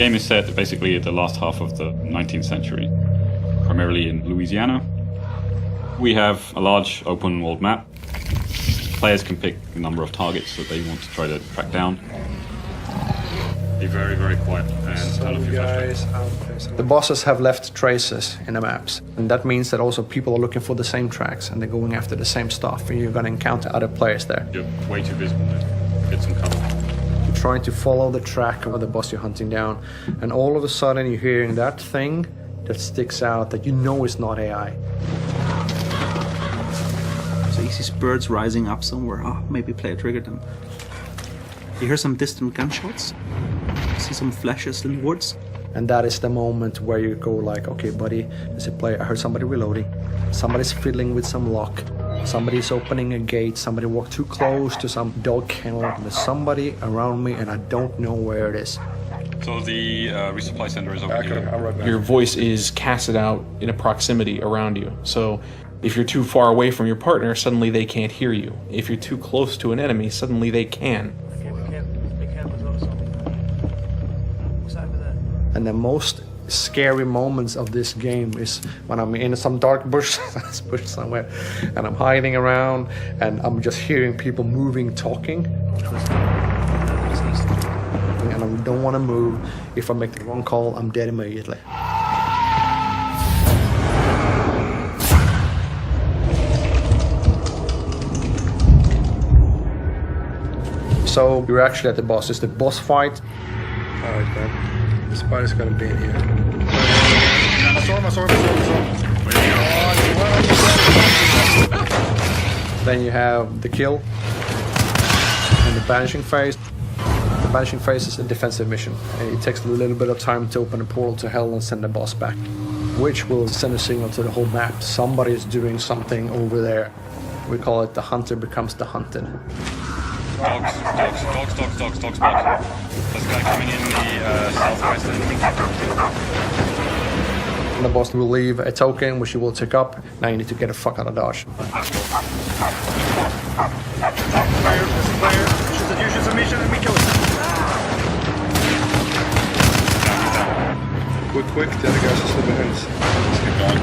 game is set basically at the last half of the 19th century, primarily in Louisiana. We have a large open world map. Players can pick a number of targets that they want to try to track down. Be very, very quiet and turn off your flashlight. The bosses have left traces in the maps, and that means that also people are looking for the same tracks and they're going after the same stuff, and you're going to encounter other players there. You're way too visible there. Get some cover. You're trying to follow the track of the boss you're hunting down, and all of a sudden you're hearing that thing that sticks out that you know is not AI. So you see birds rising up somewhere. Oh, maybe player triggered them. You hear some distant gunshots. You see some flashes in the woods. And that is the moment where you go like, okay, buddy, there's a player. I heard somebody reloading. Somebody's fiddling with some lock. Somebody's opening a gate. Somebody walked too close to some dog kennel. There's somebody around me and I don't know where it is. So the resupply center is over here. Your voice is casted out in a proximity around you. So if you're too far away from your partner, suddenly they can't hear you. If you're too close to an enemy, suddenly they can. And the most scary moments of this game is when I'm in some dark bush, bush somewhere, and I'm hiding around, and I'm just hearing people moving, talking. And I don't want to move. If I make the wrong call, I'm dead immediately. So you're actually at the boss. It's the boss fight. Alright then. The spider's gonna be in here. I saw him. Then you have the kill and the banishing phase. The banishing phase is a defensive mission. And it takes a little bit of time to open a portal to hell and send the boss back, which will send a signal to the whole map. Somebody is doing something over there. We call it the hunter becomes the hunted. Dogs spot. There's a guy coming in the southwest And the boss will leave a token, which you will take up. Now you need to get the fuck out of Dodge. Use a mission and we kill it. Quick, the other guys are still behind us. Let's keep going.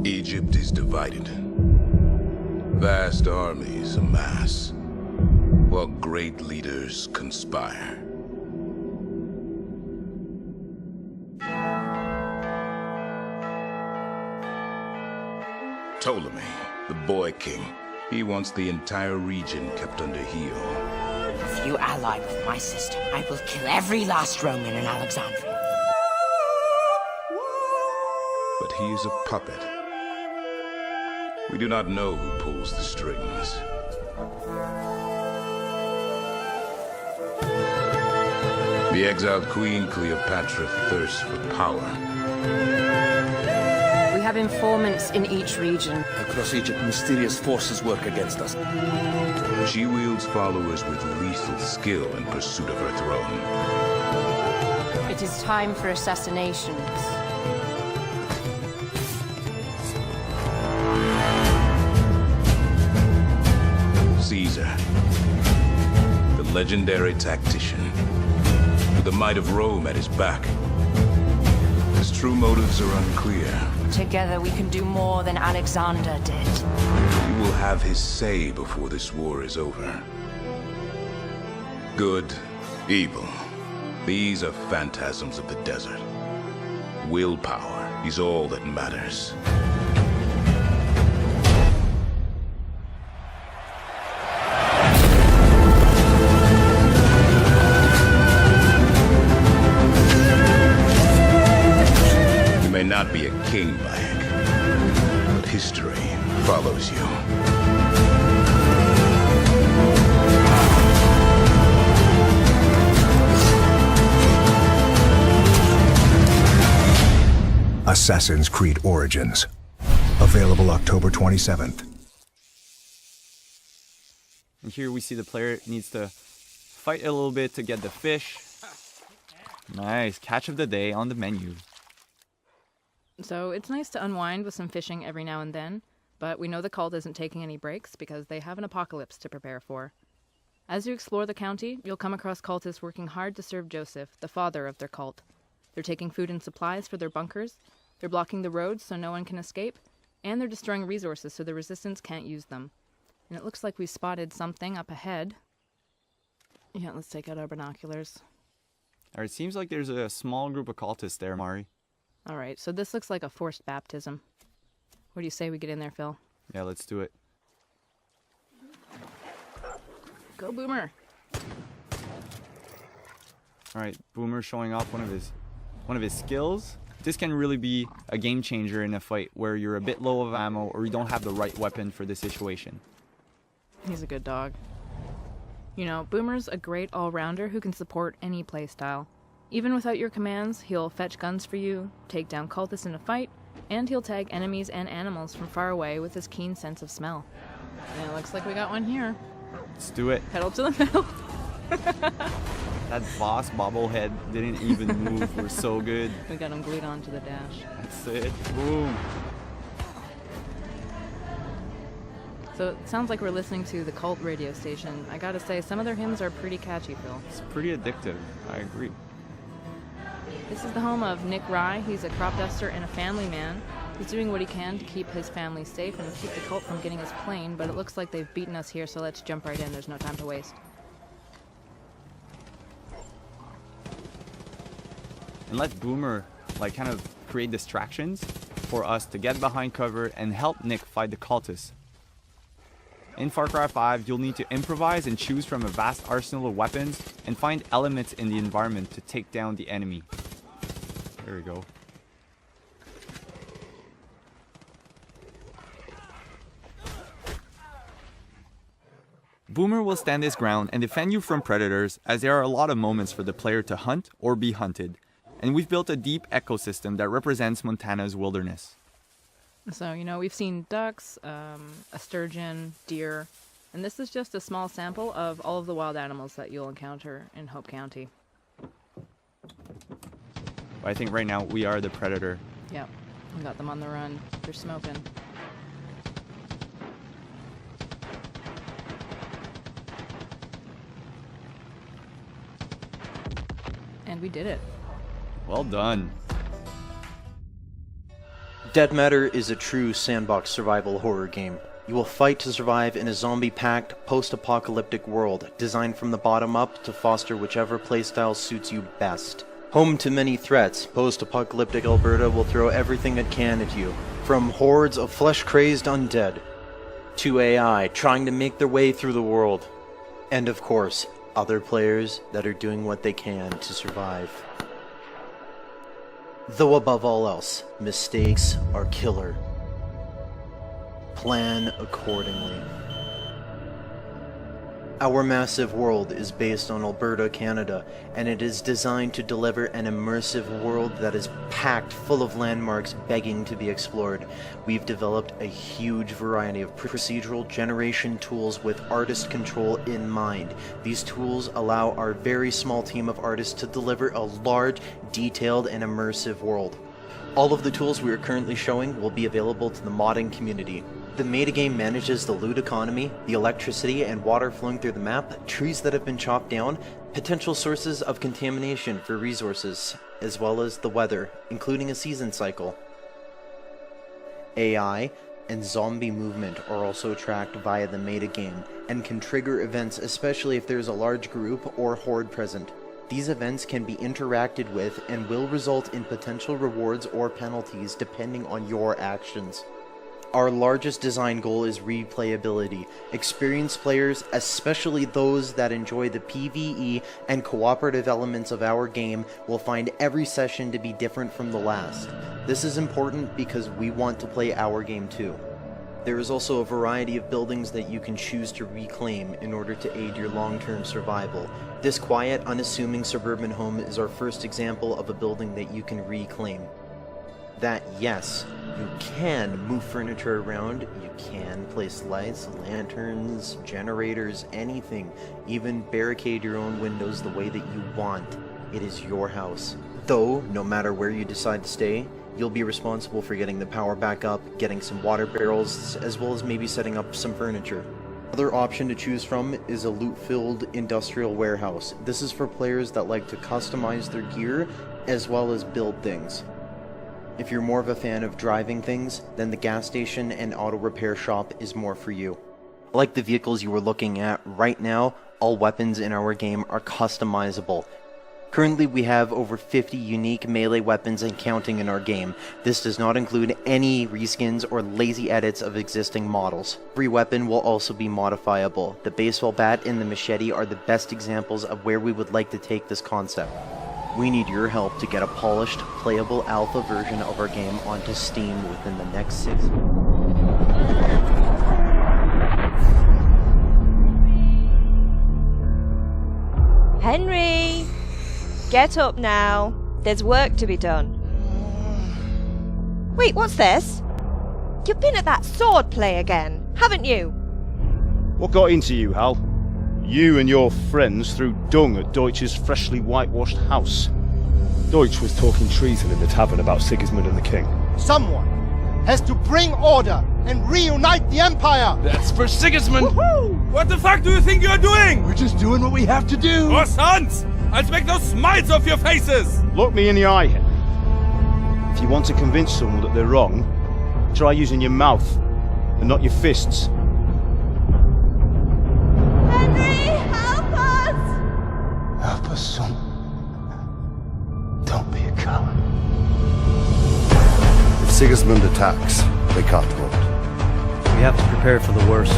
Go. Egypt is divided. Vast armies amass, while great leaders conspire. Ptolemy, the boy king, he wants the entire region kept under heel. If you ally with my system, I will kill every last Roman in Alexandria. But he is a puppet. We do not know who pulls the strings. The exiled queen Cleopatra thirsts for power. We have informants in each region. Across Egypt, mysterious forces work against us. She wields followers with lethal skill in pursuit of her throne. It is time for assassinations. Caesar, the legendary tactician, with the might of Rome at his back. His true motives are unclear. Together we can do more than Alexander did. He will have his say before this war is over. Good, evil, these are phantasms of the desert. Willpower is all that matters. Not be a king, Bayek, but history follows you. Assassin's Creed Origins. Available October 27th. And here we see the player needs to fight a little bit to get the fish. Nice, catch of the day on the menu. So it's nice to unwind with some fishing every now and then, but we know the cult isn't taking any breaks because they have an apocalypse to prepare for. As you explore the county, you'll come across cultists working hard to serve Joseph, the father of their cult. They're taking food and supplies for their bunkers, they're blocking the roads so no one can escape, and they're destroying resources so the resistance can't use them. And it looks like we spotted something up ahead. Yeah, let's take out our binoculars. Alright, seems like there's a small group of cultists there, Mari. Alright, so this looks like a forced baptism. What do you say we get in there, Phil? Yeah, let's do it. Go, Boomer! Alright, Boomer showing off one of his skills. This can really be a game changer in a fight where you're a bit low of ammo or you don't have the right weapon for the situation. He's a good dog. You know, Boomer's a great all-rounder who can support any playstyle. Even without your commands, he'll fetch guns for you, take down cultists in a fight, and he'll tag enemies and animals from far away with his keen sense of smell. And it looks like we got one here. Let's do it. Pedal to the metal. That boss bobblehead didn't even move. We're so good. We got him glued onto the dash. That's it. Boom. So it sounds like we're listening to the cult radio station. I gotta say, some of their hymns are pretty catchy, Phil. It's pretty addictive. I agree. This is the home of Nick Rye. He's a crop duster and a family man. He's doing what he can to keep his family safe and keep the cult from getting his plane, but it looks like they've beaten us here, so let's jump right in. There's no time to waste. And let Boomer kind of create distractions for us to get behind cover and help Nick fight the cultists. In Far Cry 5, you'll need to improvise and choose from a vast arsenal of weapons and find elements in the environment to take down the enemy. There we go. Boomer will stand his ground and defend you from predators, as there are a lot of moments for the player to hunt or be hunted. And we've built a deep ecosystem that represents Montana's wilderness. So, you know, we've seen ducks, a sturgeon, deer, and this is just a small sample of all of the wild animals that you'll encounter in Hope County. I think right now we are the predator. Yep, we got them on the run. They're smoking. And we did it. Well done. Dead Matter is a true sandbox survival horror game. You will fight to survive in a zombie-packed, post-apocalyptic world, designed from the bottom up to foster whichever playstyle suits you best. Home to many threats, post-apocalyptic Alberta will throw everything it can at you, from hordes of flesh-crazed undead, to AI trying to make their way through the world, and of course, other players that are doing what they can to survive. Though above all else, mistakes are killer. Plan accordingly. Our massive world is based on Alberta, Canada, and it is designed to deliver an immersive world that is packed full of landmarks begging to be explored. We've developed a huge variety of procedural generation tools with artist control in mind. These tools allow our very small team of artists to deliver a large, detailed, and immersive world. All of the tools we are currently showing will be available to the modding community. The metagame manages the loot economy, the electricity and water flowing through the map, trees that have been chopped down, potential sources of contamination for resources, as well as the weather, including a season cycle. AI and zombie movement are also tracked via the metagame and can trigger events, especially if there is a large group or horde present. These events can be interacted with and will result in potential rewards or penalties depending on your actions. Our largest design goal is replayability. Experienced players, especially those that enjoy the PvE and cooperative elements of our game, will find every session to be different from the last. This is important because we want to play our game too. There is also a variety of buildings that you can choose to reclaim in order to aid your long-term survival. This quiet, unassuming suburban home is our first example of a building that you can reclaim. That, yes, you can move furniture around, you can place lights, lanterns, generators, anything, even barricade your own windows the way that you want. It is your house. Though, no matter where you decide to stay, You'll be responsible for getting the power back up, getting some water barrels, as well as maybe setting up some furniture. Another option to choose from is a loot-filled industrial warehouse. This is for players that like to customize their gear as well as build things. If you're more of a fan of driving things, then the gas station and auto repair shop is more for you. Like the vehicles you were looking at right now, all weapons in our game are customizable. Currently we have over 50 unique melee weapons and counting in our game. This does not include any reskins or lazy edits of existing models. Every weapon will also be modifiable. The baseball bat and the machete are the best examples of where we would like to take this concept. We need your help to get a polished, playable alpha version of our game onto Steam within the next 6 months. Henry! Get up now. There's work to be done. Wait, what's this? You've been at that sword play again, haven't you? What got into you, Hal? You and your friends threw dung at Deutsch's freshly whitewashed house. Deutsch was talking treason in the tavern about Sigismund and the king. Someone has to bring order and reunite the Empire! That's for Sigismund! Woohoo! What the fuck do you think you're doing? We're just doing what we have to do! Oh, sons! I'll make those smiles off your faces! Look me in the eye, Henry. If you want to convince someone that they're wrong, try using your mouth and not your fists. Henry, help us! Help us, son. Don't be a coward. If Sigismund attacks, they can't hold. We have to prepare for the worst.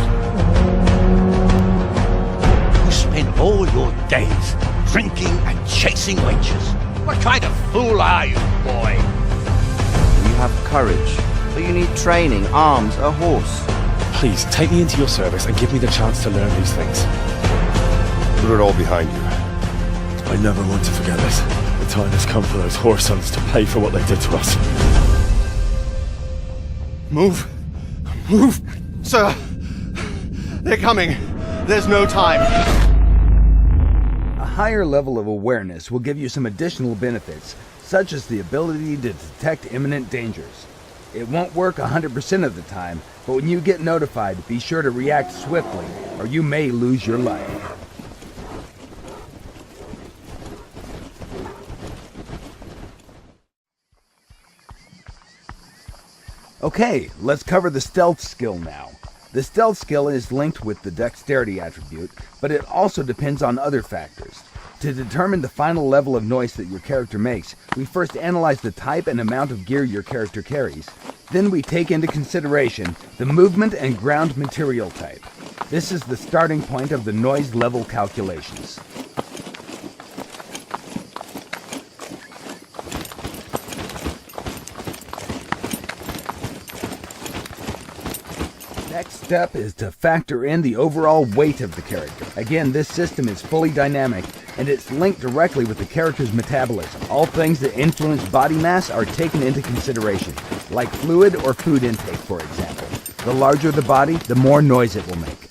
You spend all your days drinking and chasing wenches. What kind of fool are you, boy? You have courage, but you need training, arms, a horse. Please, take me into your service and give me the chance to learn these things. Put it all behind you. I never want to forget this. The time has come for those whore sons to pay for what they did to us. Move! Move! Sir! They're coming! There's no time! A higher level of awareness will give you some additional benefits, such as the ability to detect imminent dangers. It won't work 100% of the time, but when you get notified, be sure to react swiftly, or you may lose your life. Okay, let's cover the stealth skill now. The stealth skill is linked with the dexterity attribute, but it also depends on other factors. To determine the final level of noise that your character makes, we first analyze the type and amount of gear your character carries. Then we take into consideration the movement and ground material type. This is the starting point of the noise level calculations. Next step is to factor in the overall weight of the character. Again, this system is fully dynamic, and it's linked directly with the character's metabolism. All things that influence body mass are taken into consideration, like fluid or food intake, for example. The larger the body, the more noise it will make.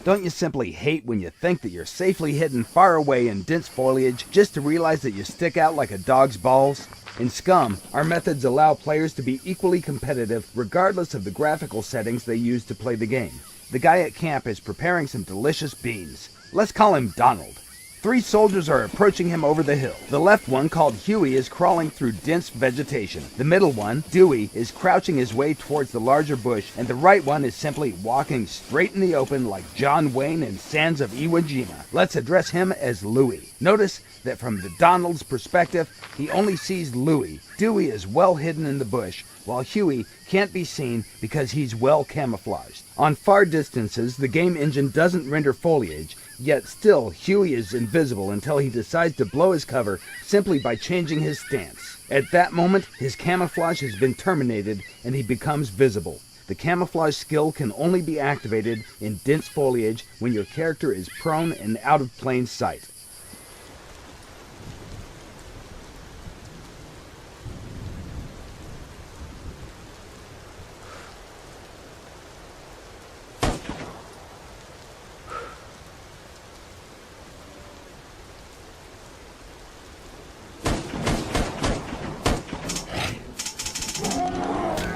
Don't you simply hate when you think that you're safely hidden far away in dense foliage just to realize that you stick out like a dog's balls? In Scum, our methods allow players to be equally competitive regardless of the graphical settings they use to play the game. The guy at camp is preparing some delicious beans. Let's call him Donald. 3 soldiers are approaching him over the hill. The left one, called Huey, is crawling through dense vegetation. The middle one, Dewey, is crouching his way towards the larger bush, and the right one is simply walking straight in the open like John Wayne in Sands of Iwo Jima. Let's address him as Louie. Notice that from the Donald's perspective, he only sees Louie. Dewey is well hidden in the bush, while Huey can't be seen because he's well camouflaged. On far distances, the game engine doesn't render foliage, yet still Huey is invisible until he decides to blow his cover simply by changing his stance. At that moment, his camouflage has been terminated and he becomes visible. The camouflage skill can only be activated in dense foliage when your character is prone and out of plain sight.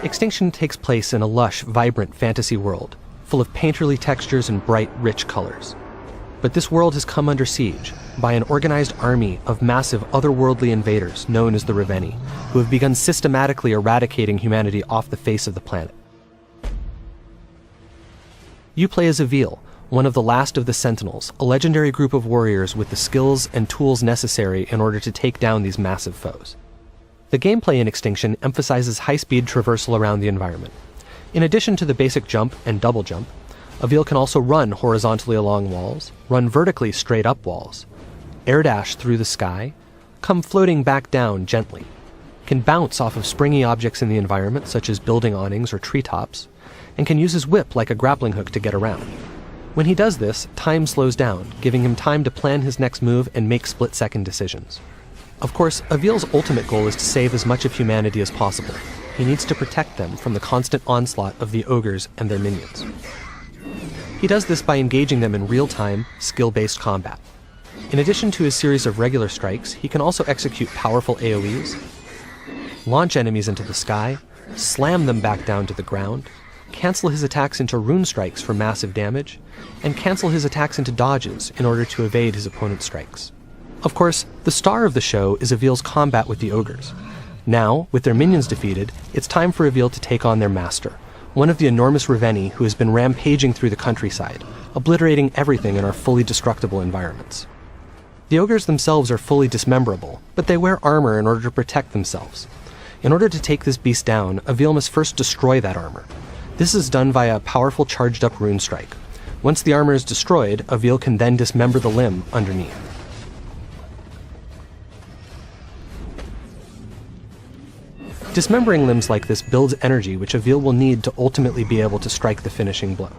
Extinction takes place in a lush, vibrant fantasy world, full of painterly textures and bright, rich colors. But this world has come under siege by an organized army of massive otherworldly invaders known as the Reveni, who have begun systematically eradicating humanity off the face of the planet. You play as Avil, one of the last of the Sentinels, a legendary group of warriors with the skills and tools necessary in order to take down these massive foes. The gameplay in Extinction emphasizes high-speed traversal around the environment. In addition to the basic jump and double jump, Avil can also run horizontally along walls, run vertically straight up walls, air dash through the sky, come floating back down gently, can bounce off of springy objects in the environment such as building awnings or treetops, and can use his whip like a grappling hook to get around. When he does this, time slows down, giving him time to plan his next move and make split-second decisions. Of course, Avil's ultimate goal is to save as much of humanity as possible. He needs to protect them from the constant onslaught of the ogres and their minions. He does this by engaging them in real-time, skill-based combat. In addition to his series of regular strikes, he can also execute powerful AoEs, launch enemies into the sky, slam them back down to the ground, cancel his attacks into rune strikes for massive damage, and cancel his attacks into dodges in order to evade his opponent's strikes. Of course, the star of the show is Avil's combat with the ogres. Now, with their minions defeated, it's time for Avil to take on their master, one of the enormous Reveni who has been rampaging through the countryside, obliterating everything in our fully destructible environments. The ogres themselves are fully dismemberable, but they wear armor in order to protect themselves. In order to take this beast down, Avil must first destroy that armor. This is done via a powerful charged-up rune strike. Once the armor is destroyed, Avil can then dismember the limb underneath. Dismembering limbs like this builds energy which Avil will need to ultimately be able to strike the finishing blow.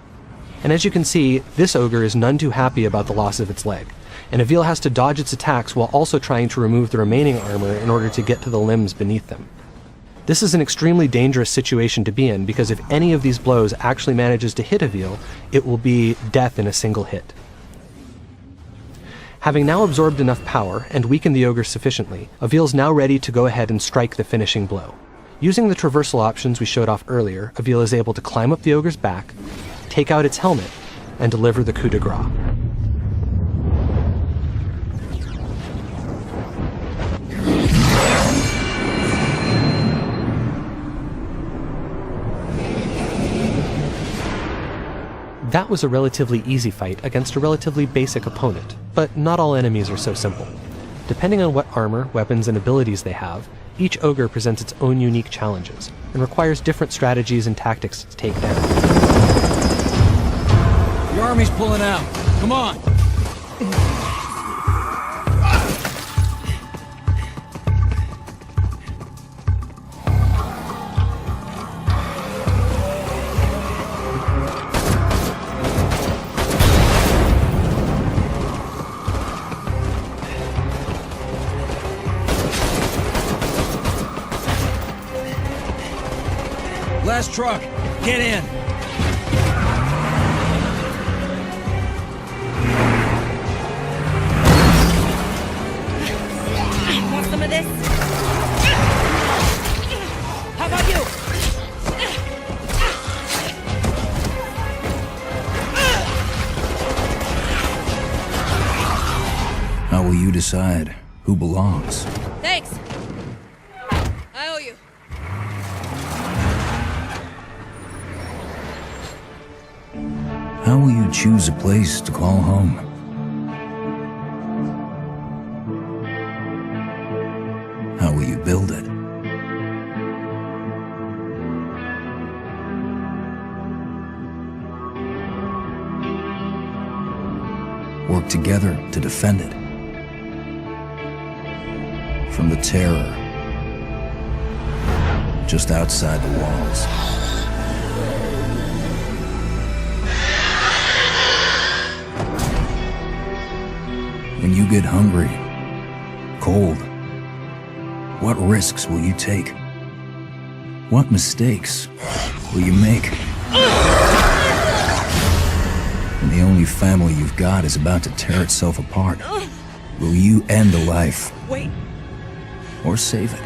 And as you can see, this ogre is none too happy about the loss of its leg, and Avil has to dodge its attacks while also trying to remove the remaining armor in order to get to the limbs beneath them. This is an extremely dangerous situation to be in because if any of these blows actually manages to hit Avil, it will be death in a single hit. Having now absorbed enough power and weakened the ogre sufficiently, Avil's now ready to go ahead and strike the finishing blow. Using the traversal options we showed off earlier, Avil is able to climb up the ogre's back, take out its helmet, and deliver the coup de grace. That was a relatively easy fight against a relatively basic opponent, but not all enemies are so simple. Depending on what armor, weapons, and abilities they have, each ogre presents its own unique challenges, and requires different strategies and tactics to take down. Your army's pulling out. Come on! Last truck, get in! Want some of this? How about you? How will you decide who belongs? Thanks. I owe you. How will you choose a place to call home? How will you build it? Work together to defend it from the terror just outside the walls. When you get hungry, cold, what risks will you take? What mistakes will you make? When the only family you've got is about to tear itself apart, will you end a life? Wait. Or save it?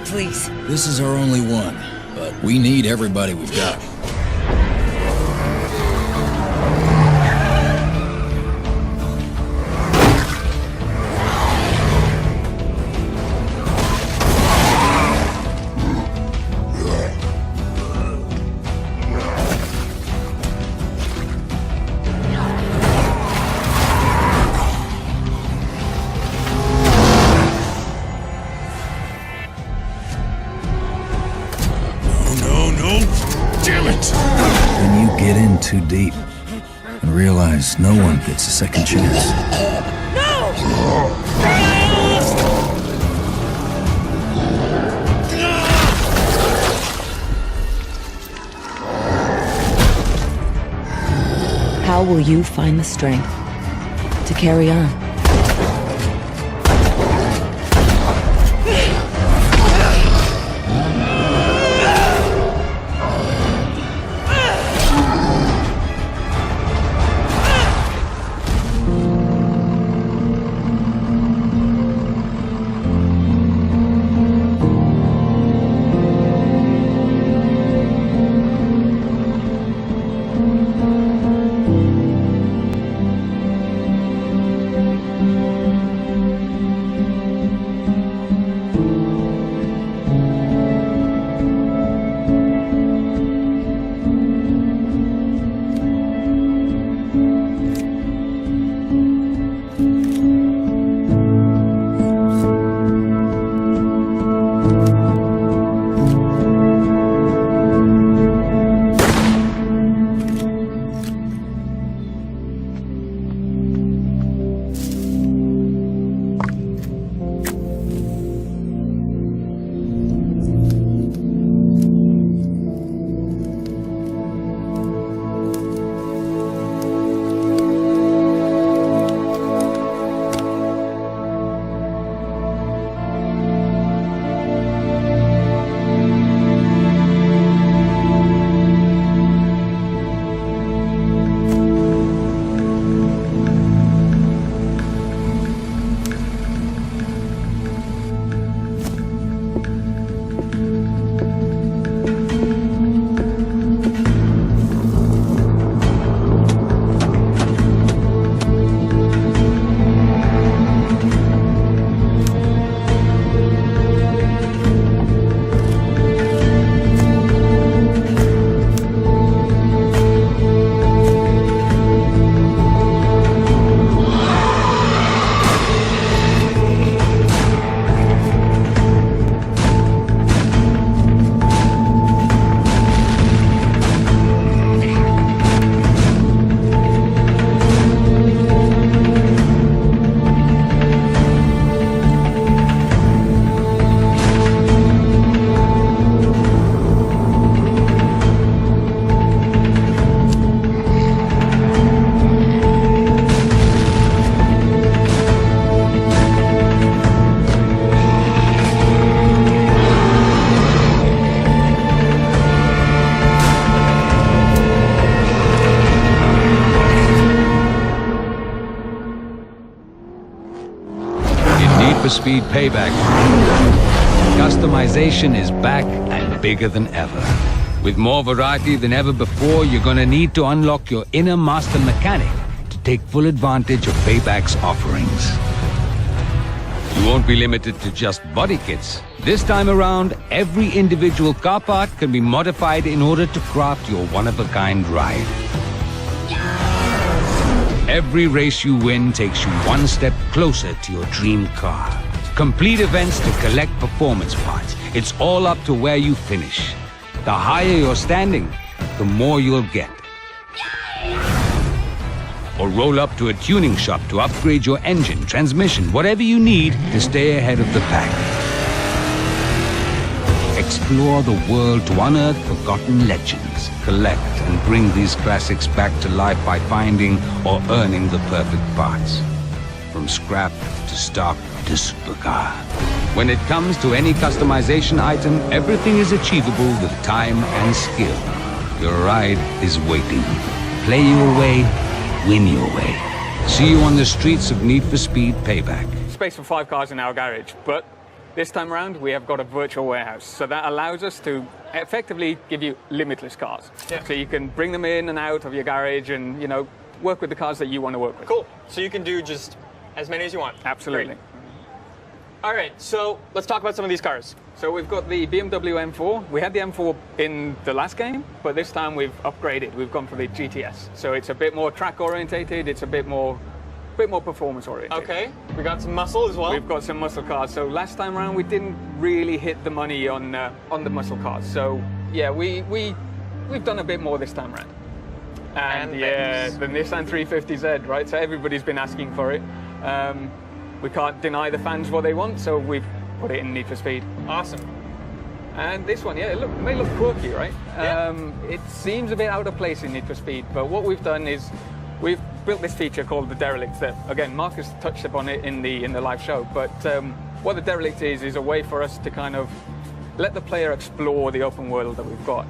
please. This is our only one, but we need everybody we've got. Too deep and realize no one gets a second chance. How will you find the strength to carry on? Speed Payback. Customization is back and bigger than ever. With more variety than ever before, you're gonna need to unlock your inner master mechanic to take full advantage of Payback's offerings. You won't be limited to just body kits. This time around, every individual car part can be modified in order to craft your one-of-a-kind ride. Every race you win takes you one step closer to your dream car. Complete events to collect performance parts. It's all up to where you finish. The higher your standing, the more you'll get. Or roll up to a tuning shop to upgrade your engine, transmission, whatever you need to stay ahead of the pack. Explore the world to unearth forgotten legends. Collect and bring these classics back to life by finding or earning the perfect parts. From scrap to stock to supercar. When it comes to any customization item, everything is achievable with time and skill. Your ride is waiting. Play your way, win your way. See you on the streets of Need for Speed Payback. Space for 5 cars in our garage, but This time around, we have got a virtual warehouse. So that allows us to effectively give you limitless cars. Yeah. So you can bring them in and out of your garage and, you know, work with the cars that you want to work with. Cool. So you can do just as many as you want. Absolutely. Great. All right, so let's talk about some of these cars. So we've got the BMW M4. We had the M4 in the last game, but this time we've upgraded. We've gone for the GTS. So it's a bit more track orientated. It's a bit more performance oriented. Okay, we got some muscle as well. We've got some muscle cars. So last time around we didn't really hit the money on the muscle cars. So yeah, we've done a bit more this time around. And yeah, the Nissan 350Z, right? So everybody's been asking for it. We can't deny the fans what they want, so we've put it in Need for Speed. Awesome. And this one, yeah, it may look quirky, right? Yeah. It seems a bit out of place in Need for Speed, but what we've done is we've built this feature called the Derelict that, again, Marcus touched upon it in the live show, but what the Derelict is a way for us to kind of let the player explore the open world that we've got.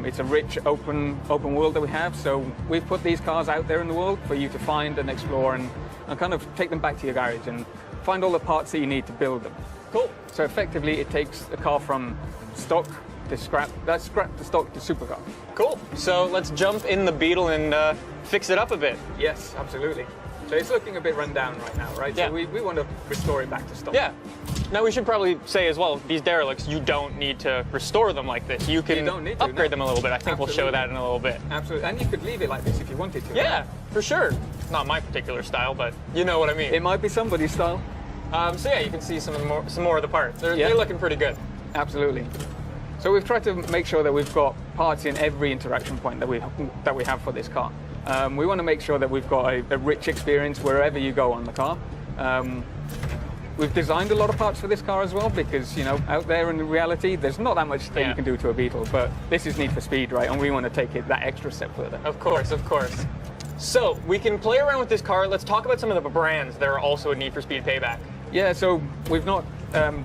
It's a rich open world that we have, so we've put these cars out there in the world for you to find and explore and kind of take them back to your garage and find all the parts that you need to build them. Cool. So effectively, it takes a car from stock to scrap, that's scrap to stock to supercar. Cool. So let's jump in the Beetle and fix it up a bit. Yes, absolutely. So it's looking a bit run down right now, right? Yeah. So we want to restore it back to stock. Yeah. Now we should probably say as well, these derelicts, you don't need to restore them like this. You can upgrade them a little bit. I think we'll show that in a little bit. Absolutely. And you could leave it like this if you wanted to. Yeah, right? for sure. Not my particular style, but you know what I mean. It might be somebody's style. So yeah, you can see some more of the parts. They're looking pretty good. Absolutely. So we've tried to make sure that we've got parts in every interaction point that we have for this car. We want to make sure that we've got a rich experience wherever you go on the car. We've designed a lot of parts for this car as well because, you know, out there in reality, there's not that much that you can do to a Beetle, but this is Need for Speed, right? And we want to take it that extra step further. Of course, of course. So we can play around with this car. Let's talk about some of the brands that are also a Need for Speed Payback. Yeah, so we've not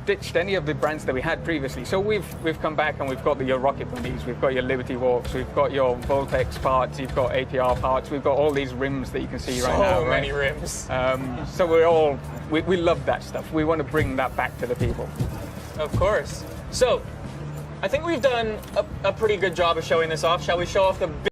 ditched any of the brands that we had previously. So we've come back and we've got your Rocket Bunnies, we've got your Liberty Walks, we've got your Voltex parts, you've got APR parts, we've got all these rims that you can see right now. So many rims. So we love that stuff. We want to bring that back to the people. Of course. So I think we've done a pretty good job of showing this off. Shall we show off the